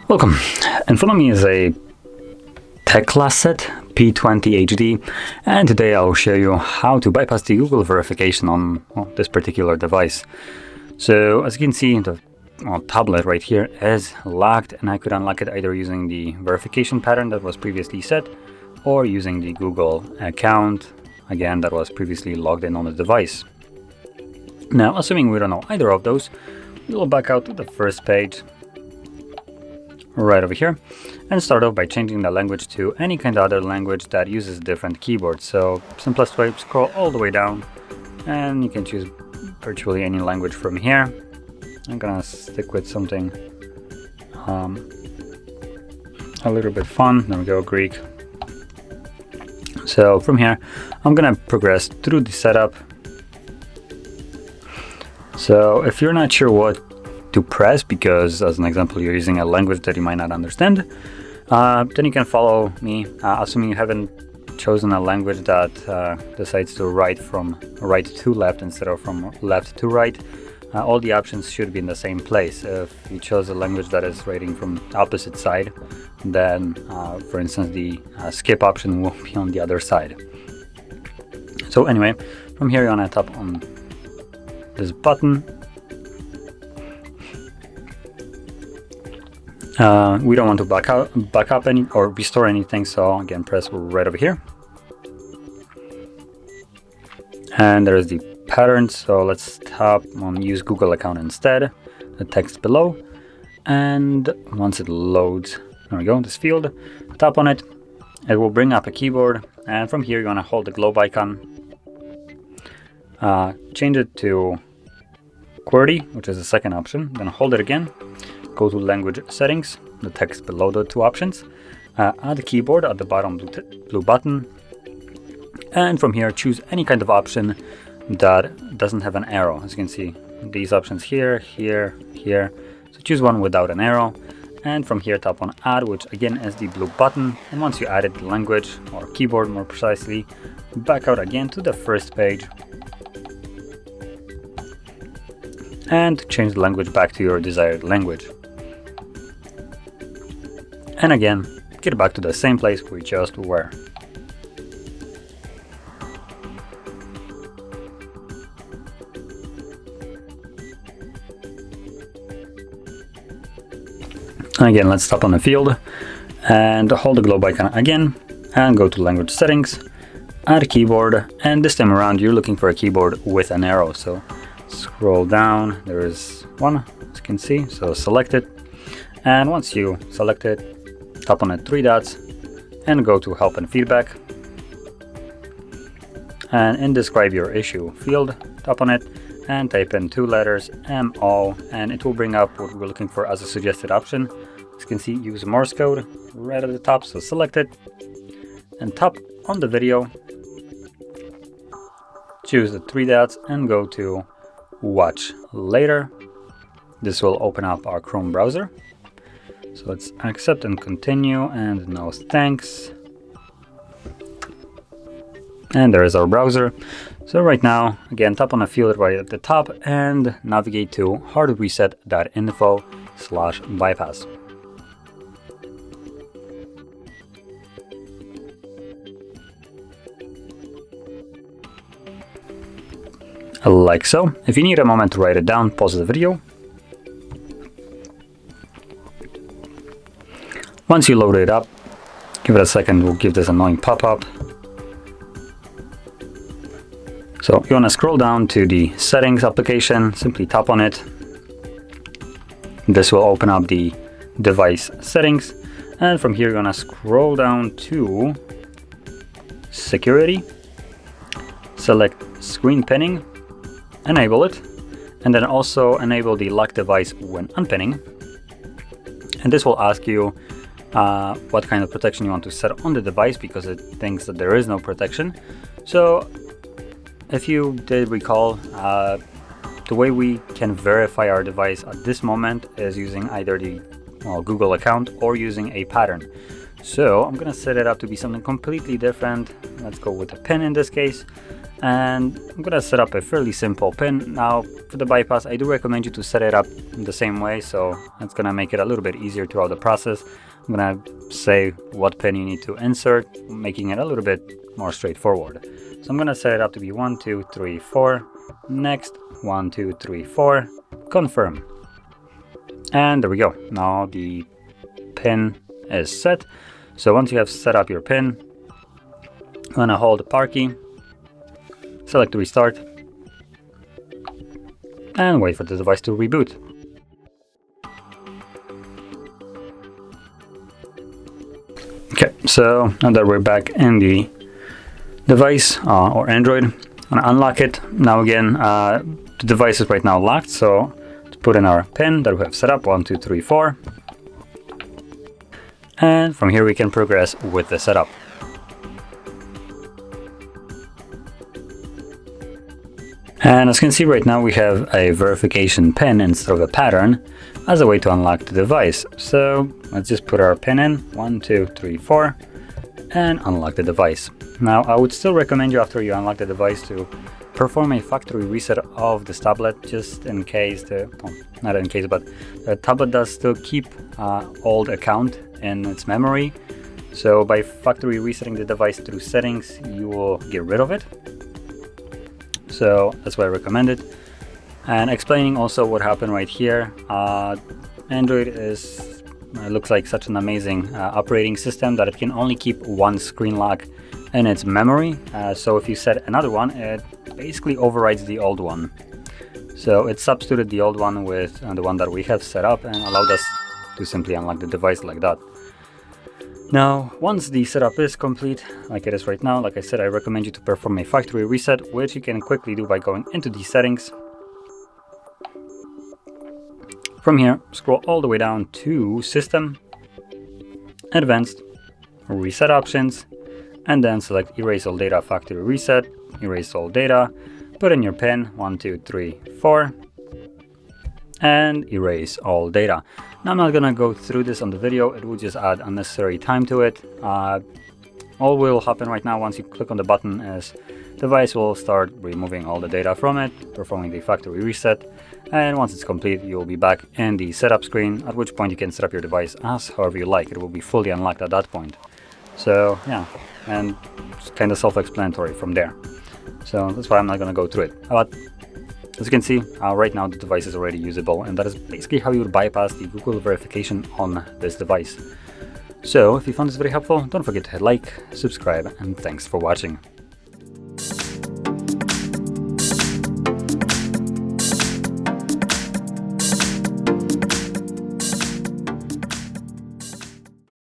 Welcome. In front of me is a TECLAST P20HD, and today I'll show you how to bypass the Google verification on this particular device. So as you can see, the tablet right here is locked, and I could unlock it either using the verification pattern that was previously set or using the Google account, again, that was previously logged in on the device. Now, assuming we don't know either of those, we'll back out to the first page right over here and start off by changing the language to any kind of other language that uses different keyboards. So simplest way, scroll all the way down and you can choose virtually any language from here. I'm gonna stick with something a little bit fun. There we go, Greek. So from here I'm gonna progress through the setup. So if you're not sure what to press, because as an example you're using a language that you might not understand, then you can follow me, assuming you haven't chosen a language that decides to write from right to left instead of from left to right. All the options should be in the same place. If you chose a language that is writing from the opposite side, then for instance the skip option will be on the other side. So anyway, from here you're gonna tap on this button. We don't want to back up any or restore anything, so again press right over here. And there's the pattern, so let's tap on use Google account instead, the text below, and once it loads, there we go, this field, tap on it, it will bring up a keyboard, and from here you're going to hold the globe icon, change it to QWERTY, which is the second option, then hold it again. Go to language settings, the text below the two options, add a keyboard at the bottom blue button, and from here choose any kind of option that doesn't have an arrow. As you can see, these options here, here, here, so choose one without an arrow, and from here tap on add, which again is the blue button, and once you added the language or keyboard more precisely, back out again to the first page and change the language back to your desired language. And again, get back to the same place we just were. And again, let's tap on the field and hold the globe icon again and go to language settings, add a keyboard, and this time around you're looking for a keyboard with an arrow. So scroll down, there is one, as you can see, so select it, and once you select it, tap on the three dots and go to help and feedback, and in describe your issue field, tap on it and type in two letters MO, and it will bring up what we're looking for as a suggested option. As you can see, use Morse code right at the top, so select it and tap on the video, choose the three dots and go to watch later. This will open up our Chrome browser. So let's accept and continue, and no thanks. And there is our browser. So right now, again, tap on a field right at the top and navigate to HardReset.info /bypass. Like so. If you need a moment to write it down, pause the video. Once you load it up, give it a second, we'll give this annoying pop-up. So you want to scroll down to the settings application, simply tap on it. This will open up the device settings, and from here you're going to scroll down to security, select screen pinning, enable it, and then also enable the lock device when unpinning. And this will ask you what kind of protection you want to set on the device, because it thinks that there is no protection. So if you did recall, the way we can verify our device at this moment is using either the Google account or using a pattern. So I'm gonna set it up to be something completely different. Let's go with a pin in this case. And I'm gonna set up a fairly simple pin. Now for the bypass, I do recommend you to set it up in the same way, so it's gonna make it a little bit easier throughout the process. I'm gonna say what pin you need to insert, making it a little bit more straightforward. So I'm gonna set it up to be 1, 2, 3, 4. Next, 1, 2, 3, 4. Confirm. And there we go. Now the pin is set. So once you have set up your pin, I'm gonna hold the power key, select restart, and wait for the device to reboot. Okay, so now that we're back in the device or Android, I'm gonna unlock it. Now again, the device is right now locked, so let's put in our pin that we have set up, 1, 2, 3, 4. And from here we can progress with the setup. And as you can see right now, we have a verification pin instead of a pattern as a way to unlock the device. So let's just put our pin in, 1, 2, 3, 4, and unlock the device. Now I would still recommend you, after you unlock the device, to perform a factory reset of this tablet, just in case not in case, but the tablet does still keep old account in its memory. So by factory resetting the device through settings, you will get rid of it. So that's why I recommend it. And explaining also what happened right here, Android looks like such an amazing operating system that it can only keep one screen lock in its memory. So if you set another one, it basically overrides the old one. So it substituted the old one with the one that we have set up and allowed us to simply unlock the device like that. Now, once the setup is complete, like it is right now, like I said, I recommend you to perform a factory reset, which you can quickly do by going into the settings. From here, scroll all the way down to System, Advanced, Reset Options, and then select Erase All Data Factory Reset, erase all data, put in your PIN, 1, 2, 3, 4, and erase all data. Now I'm not gonna go through this on the video, it will just add unnecessary time to it. All will happen right now once you click on the button is the device will start removing all the data from it, performing the factory reset, and once it's complete you'll be back in the setup screen, at which point you can set up your device as however you like. It will be fully unlocked at that point. So yeah, and it's kind of self-explanatory from there. So that's why I'm not gonna go through it. But as you can see, right now the device is already usable, and that is basically how you would bypass the Google verification on this device. So if you found this very helpful, don't forget to hit like, subscribe, and thanks for watching.